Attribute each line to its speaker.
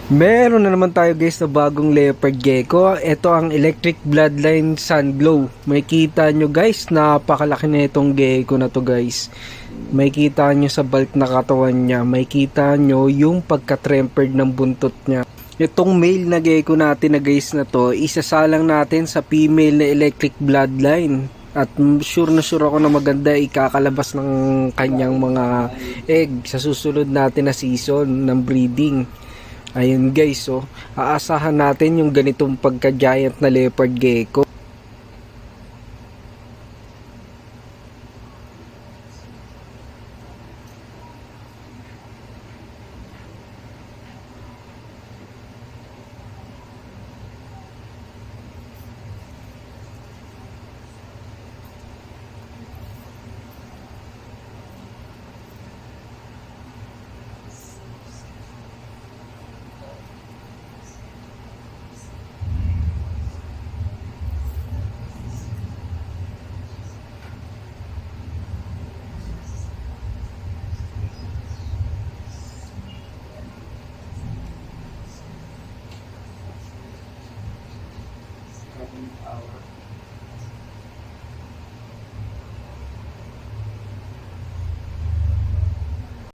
Speaker 1: Meron na naman tayo guys na bagong leopard gecko. Ito ang Electric Bloodline Sunglow. May kita nyo guys, napakalaki na itong gecko na to guys. May kita nyo sa bulk na katawan niya. May kita nyo yung pagka-trempered ng buntot niya. Itong male na gecko natin na guys na to, isasalang natin sa female na Electric Bloodline. At sure na sure ako na maganda ikakalabas ng kanyang mga egg sa susunod natin na season ng breeding. Ayun guys, so aasahan natin yung ganitong pagka-giant na leopard gecko.